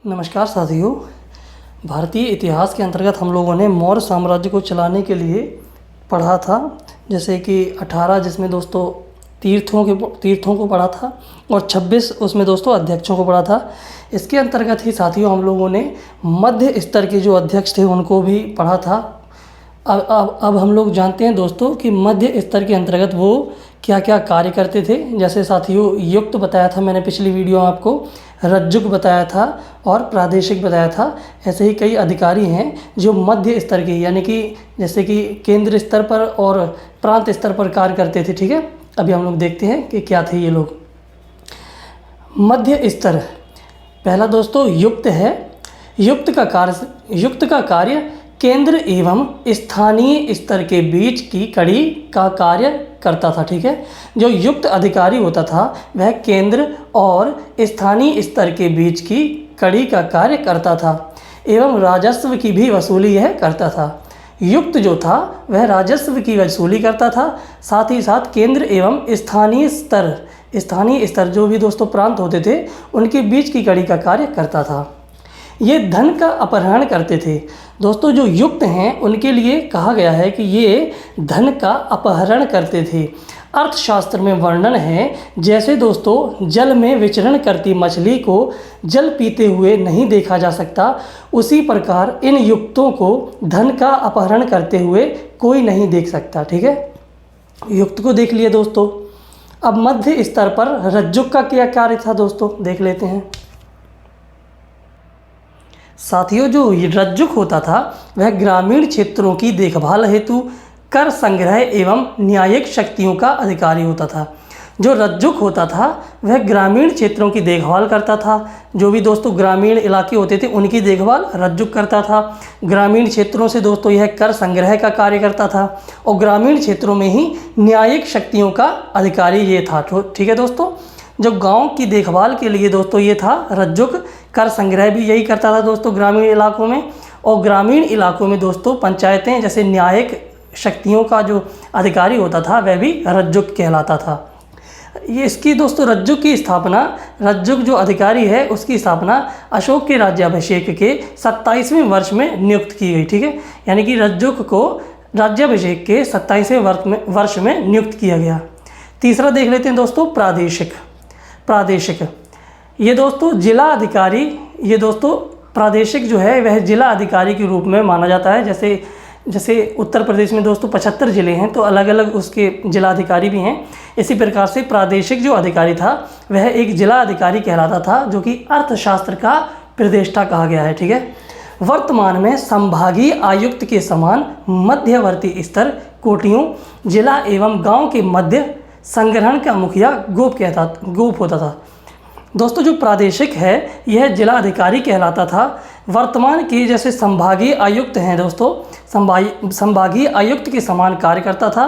नमस्कार साथियों। भारतीय इतिहास के अंतर्गत हम लोगों ने मौर्य साम्राज्य को चलाने के लिए पढ़ा था, जैसे कि 18 जिसमें दोस्तों तीर्थों को पढ़ा था और 26 उसमें दोस्तों अध्यक्षों को पढ़ा था। इसके अंतर्गत ही साथियों हम लोगों ने मध्य स्तर के जो अध्यक्ष थे उनको भी पढ़ा था। अब हम लोग जानते हैं दोस्तों कि मध्य स्तर के अंतर्गत वो क्या क्या कार्य करते थे। जैसे साथियों युक्त बताया था मैंने पिछली वीडियो में आपको, रज्जुक बताया था और प्रादेशिक बताया था। ऐसे ही कई अधिकारी हैं जो मध्य स्तर के यानी कि जैसे कि केंद्र स्तर पर और प्रांत स्तर पर कार्य करते थे। ठीक है, अभी हम लोग देखते हैं कि क्या थे ये लोग। मध्य स्तर पहला दोस्तों युक्त है। युक्त का कार्य केंद्र एवं स्थानीय स्तर के बीच की कड़ी का कार्य करता था। ठीक है, जो युक्त अधिकारी होता था वह केंद्र और स्थानीय स्तर के बीच की कड़ी का कार्य करता था एवं राजस्व की भी वसूली यह करता था। युक्त जो था वह राजस्व की वसूली करता था, साथ ही साथ केंद्र एवं स्थानीय स्तर जो भी दोस्तों प्रांत होते थे उनके बीच की कड़ी का कार्य करता था। ये धन का अपहरण करते थे। दोस्तों जो युक्त हैं उनके लिए कहा गया है कि ये धन का अपहरण करते थे। अर्थशास्त्र में वर्णन है, जैसे दोस्तों जल में विचरण करती मछली को जल पीते हुए नहीं देखा जा सकता, उसी प्रकार इन युक्तों को धन का अपहरण करते हुए कोई नहीं देख सकता। ठीक है, युक्त को देख लिए दोस्तों। अब मध्य स्तर पर रज्जुक का क्या कार्य था दोस्तों, देख लेते हैं। साथियों जो रज्जुक होता था वह ग्रामीण क्षेत्रों की देखभाल हेतु कर संग्रह एवं न्यायिक शक्तियों का अधिकारी होता था। जो रज्जुक होता था वह ग्रामीण क्षेत्रों की देखभाल करता था। जो भी दोस्तों ग्रामीण इलाके होते थे उनकी देखभाल रज्जुक करता था। ग्रामीण क्षेत्रों से दोस्तों यह कर संग्रह का कार्य करता था और ग्रामीण क्षेत्रों में ही न्यायिक शक्तियों का अधिकारी ये था। ठीक है दोस्तों, जो गांव की देखभाल के लिए दोस्तों ये था रज्जुक, कर संग्रह भी यही करता था दोस्तों ग्रामीण इलाकों में। और ग्रामीण इलाकों में दोस्तों पंचायतें जैसे न्यायिक शक्तियों का जो अधिकारी होता था वह भी रज्जुक कहलाता था। ये इसकी दोस्तों रज्जुक जो अधिकारी है उसकी स्थापना अशोक के राज्याभिषेक के 27वें वर्ष में नियुक्त की गई। ठीक है, यानी कि रज्जुक को राज्याभिषेक के 27वें वर्ष में नियुक्त किया गया। तीसरा देख लेते हैं दोस्तों प्रादेशिक। ये दोस्तों जिला अधिकारी, ये दोस्तों प्रादेशिक जो है वह जिला अधिकारी के रूप में माना जाता है। जैसे उत्तर प्रदेश में दोस्तों 75 ज़िले हैं तो अलग अलग उसके जिला अधिकारी भी हैं। इसी प्रकार से प्रादेशिक जो अधिकारी था वह एक जिला अधिकारी कहलाता था, जो कि अर्थशास्त्र का प्रदेष्टा कहा गया है। ठीक है, वर्तमान में संभागीय आयुक्त के समान मध्यवर्ती स्तर कोटियों जिला एवं गाँव के मध्य संग्रहण का मुखिया गोप होता था। दोस्तों जो प्रादेशिक है यह जिला अधिकारी कहलाता था। वर्तमान के जैसे संभागीय आयुक्त हैं दोस्तों, संभागीय आयुक्त के समान कार्य करता था।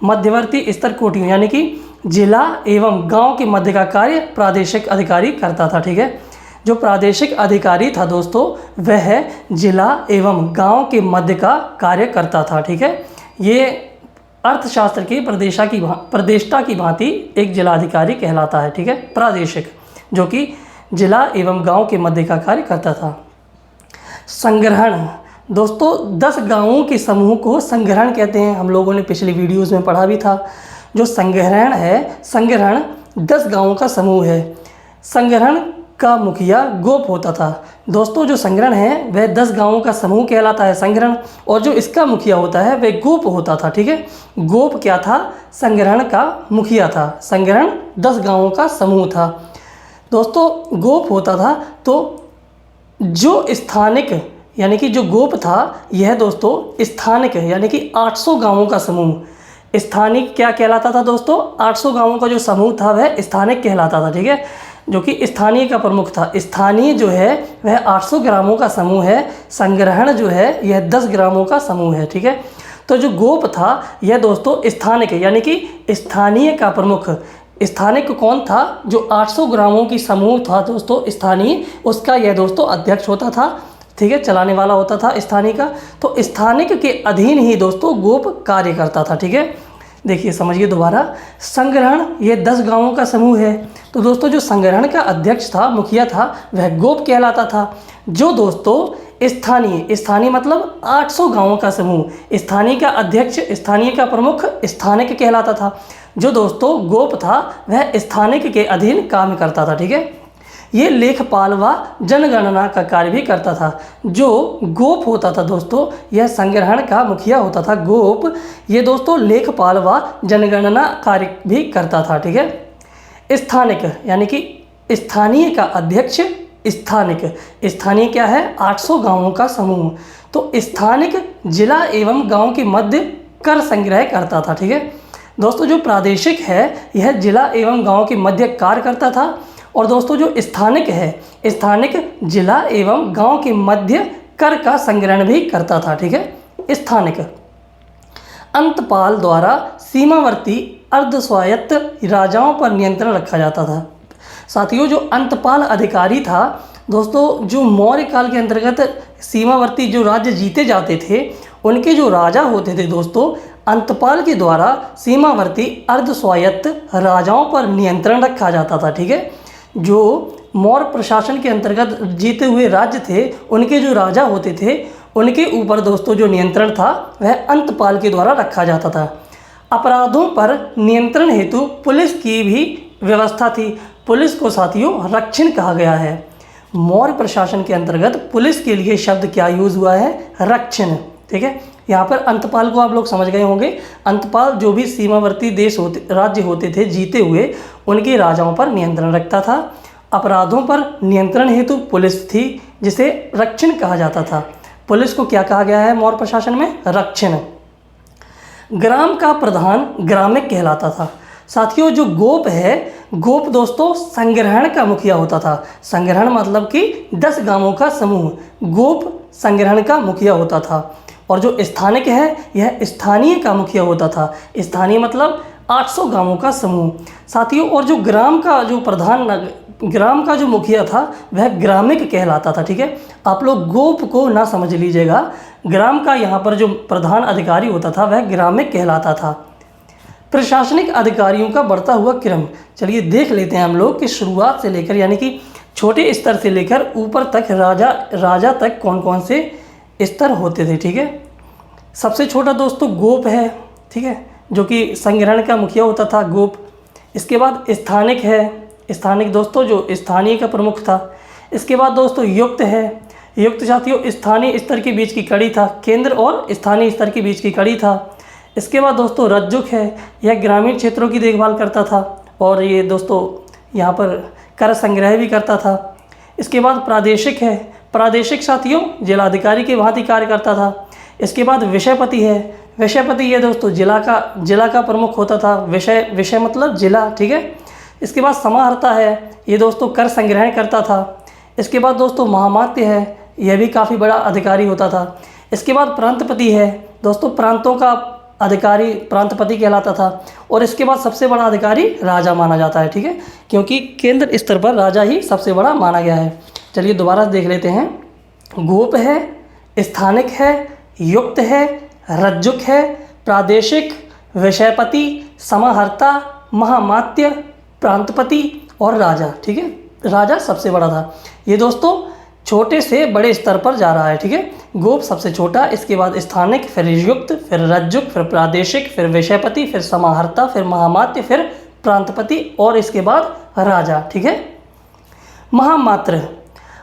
मध्यवर्ती स्तर कोटियों यानी कि जिला एवं गांव के मध्य का कार्य प्रादेशिक अधिकारी करता था। ठीक है, जो प्रादेशिक अधिकारी था दोस्तों वह जिला एवं गांव के मध्य का कार्य करता था। ठीक है, ये अर्थशास्त्र के प्रदेष्टा की भांति एक जिलाधिकारी कहलाता है। ठीक है, प्रादेशिक जो कि जिला एवं गांव के मध्य का कार्य करता था। संग्रहण दोस्तों 10 गांवों के समूह को संग्रहण कहते हैं। हम लोगों ने पिछली वीडियोस में पढ़ा भी था। जो संग्रहण 10 गांवों का समूह है। संग्रहण का मुखिया गोप होता था। दोस्तों जो संग्रहण है वह 10 गांवों का समूह कहलाता है संग्रहण, और जो इसका मुखिया होता है वह गोप होता था। ठीक है, गोप क्या था, संग्रहण का मुखिया था। संग्रहण 10 गांवों का समूह था दोस्तों, गोप होता था। तो जो स्थानिक यानी कि जो गोप था यह दोस्तों स्थानिक यानी कि 800 गांवों का समूह स्थानिक क्या कहलाता था दोस्तों, 800 गांवों का जो समूह था वह स्थानिक कहलाता था। ठीक है, जो कि स्थानीय का प्रमुख था। स्थानीय जो है वह 800 ग्रामों का समूह है। संग्रहण जो है यह 10 ग्रामों का समूह है। ठीक है, तो जो गोप था यह दोस्तों स्थानिक यानी कि स्थानीय का प्रमुख। स्थानिक कौन था, जो 800 ग्रामों की समूह था दोस्तों स्थानीय, उसका यह दोस्तों अध्यक्ष होता था। ठीक है, चलाने वाला होता था स्थानीय का। तो स्थानिक के अधीन ही दोस्तों गोप कार्य करता था। ठीक है, देखिए समझिए दोबारा, संग्रहण ये 10 गांवों का समूह है। तो दोस्तों जो संग्रहण का अध्यक्ष था, मुखिया था, वह गोप कहलाता था। जो दोस्तों स्थानीय मतलब 800 गांवों का समूह, स्थानीय का अध्यक्ष, स्थानीय का प्रमुख स्थानिक कहलाता था। जो दोस्तों गोप था वह स्थानिक के अधीन काम करता था। ठीक है, ये लेखपाल व जनगणना का कार्य भी करता था। जो गोप होता था दोस्तों, यह संग्रहण का मुखिया होता था। गोप ये दोस्तों लेखपाल व जनगणना कार्य भी करता था। ठीक है, स्थानिक यानी कि स्थानीय का अध्यक्ष, स्थानीय क्या है, 800 गांवों का समूह। तो स्थानिक जिला एवं गांव के मध्य कर संग्रह करता था। ठीक है दोस्तों, जो प्रादेशिक है यह जिला एवं गांव के मध्य कार्य करता था। और दोस्तों जो स्थानिक है, स्थानिक जिला एवं गांव के मध्य कर का संग्रहण भी करता था। ठीक है, स्थानिक। अंतपाल द्वारा सीमावर्ती अर्धस्वायत्त राजाओं पर नियंत्रण रखा जाता था। साथियों जो अंतपाल अधिकारी था दोस्तों, जो मौर्य काल के अंतर्गत सीमावर्ती जो राज्य जीते जाते थे, उनके जो राजा होते थे दोस्तों, अंतपाल के द्वारा सीमावर्ती अर्धस्वायत्त राजाओं पर नियंत्रण रखा जाता था। ठीक है, जो मौर्य प्रशासन के अंतर्गत जीते हुए राज्य थे, उनके जो राजा होते थे, उनके ऊपर दोस्तों जो नियंत्रण था वह अंतपाल के द्वारा रखा जाता था। अपराधों पर नियंत्रण हेतु पुलिस की भी व्यवस्था थी। पुलिस को साथियों रक्षण कहा गया है। मौर्य प्रशासन के अंतर्गत पुलिस के लिए शब्द क्या यूज़ हुआ है, रक्षण। ठीक है, यहाँ पर अंतपाल को आप लोग समझ गए होंगे। अंतपाल जो भी सीमावर्ती राज्य होते थे जीते हुए, उनके राजाओं पर नियंत्रण रखता था। अपराधों पर नियंत्रण हेतु पुलिस थी, जिसे रक्षण कहा जाता था। पुलिस को क्या कहा गया है मौर्य प्रशासन में, रक्षण। ग्राम का प्रधान ग्रामिक कहलाता था। साथियों जो गोप है, गोप दोस्तों संग्रहण का मुखिया होता था। संग्रहण मतलब कि 10 गांवों का समूह, गोप संग्रहण का मुखिया होता था। और जो स्थानिक है, यह स्थानीय का मुखिया होता था। स्थानीय मतलब 800 गांवों का समूह। साथियों और जो ग्राम का जो मुखिया था वह ग्रामिक कहलाता था। ठीक है, आप लोग गोप को ना समझ लीजिएगा। ग्राम का यहाँ पर जो प्रधान अधिकारी होता था वह ग्रामिक कहलाता था। प्रशासनिक अधिकारियों का बढ़ता हुआ क्रम, चलिए देख लेते हैं हम लोग कि शुरुआत से लेकर यानी कि छोटे स्तर से लेकर ऊपर तक राजा तक कौन कौन से स्तर होते थे। ठीक है, सबसे छोटा दोस्तों गोप है। ठीक है, जो कि संग्रहण का मुखिया होता था, गोप। इसके बाद स्थानिक है, स्थानिक दोस्तों जो स्थानीय का प्रमुख था। इसके बाद दोस्तों युक्त है। युक्त साथियों स्थानीय स्तर के बीच की कड़ी था, केंद्र और स्थानीय स्तर के बीच की कड़ी था। इसके बाद दोस्तों रज्जुक है, यह ग्रामीण क्षेत्रों की देखभाल करता था और ये दोस्तों यहाँ पर कर संग्रह भी करता था। इसके बाद प्रादेशिक है, प्रादेशिक साथियों जिलाधिकारी के भांति कार्य करता था। इसके बाद विषयपति है, विषयपति ये दोस्तों जिला का प्रमुख होता था। विषय मतलब जिला। ठीक है, इसके बाद समाहर्ता है, ये दोस्तों कर संग्रहण करता था। इसके बाद दोस्तों महामात्य है, यह भी काफ़ी बड़ा अधिकारी होता था। इसके बाद प्रांतपति है, दोस्तों प्रांतों का अधिकारी प्रांतपति कहलाता था। और इसके बाद सबसे बड़ा अधिकारी राजा माना जाता है। ठीक है, क्योंकि केंद्र स्तर पर राजा ही सबसे बड़ा माना गया है। चलिए दोबारा देख लेते हैं। गोप है, स्थानिक है, युक्त है, रज्जुक है, प्रादेशिक, विषयपति, समाहर्ता, महामात्य, प्रांतपति और राजा। ठीक है, राजा सबसे बड़ा था। ये दोस्तों छोटे से बड़े स्तर पर जा रहा है। ठीक है, गोप सबसे छोटा, इसके बाद स्थानिक, फिर युक्त, फिर रज्जुक, फिर प्रादेशिक, फिर विषयपति, फिर समाहर्ता, फिर महामात्य, फिर प्रांतपति और इसके बाद राजा। ठीक है,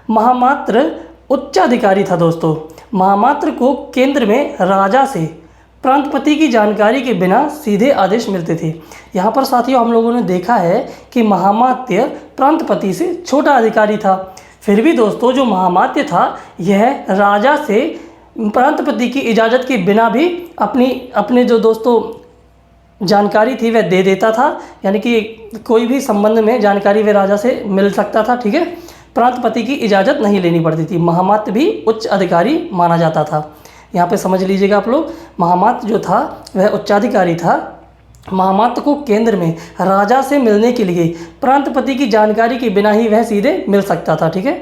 महामात्र उच्चाधिकारी था दोस्तों। महामात्र को केंद्र में राजा से प्रांतपति की जानकारी के बिना सीधे आदेश मिलते थे। यहाँ पर साथियों हम लोगों ने देखा है कि महामात्य प्रांतपति से छोटा अधिकारी था। फिर भी दोस्तों जो महामात्य था यह राजा से प्रांतपति की इजाज़त के बिना भी अपने जो दोस्तों जानकारी थी वह दे देता था। यानी कि कोई भी संबंध में जानकारी वह राजा से मिल सकता था। ठीक है, प्रांतपति की इजाज़त नहीं लेनी पड़ती थी। महामात्य भी उच्च अधिकारी माना जाता था। यहाँ पे समझ लीजिएगा आप लोग, महामात्य जो था वह उच्चाधिकारी था। महामात्य को केंद्र में राजा से मिलने के लिए प्रांतपति की जानकारी के बिना ही वह सीधे मिल सकता था। ठीक है,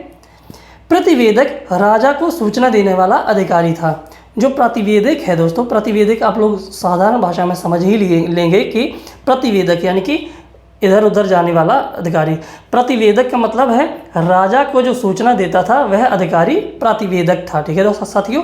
प्रतिवेदक राजा को सूचना देने वाला अधिकारी था। जो प्रतिवेदक है दोस्तों, प्रतिवेदक आप लोग साधारण भाषा में समझ ही लेंगे कि प्रतिवेदक यानी कि इधर उधर जाने वाला अधिकारी। प्रतिवेदक का मतलब है राजा को जो सूचना देता था वह अधिकारी प्रतिवेदक था। ठीक है दोस्तों साथियों।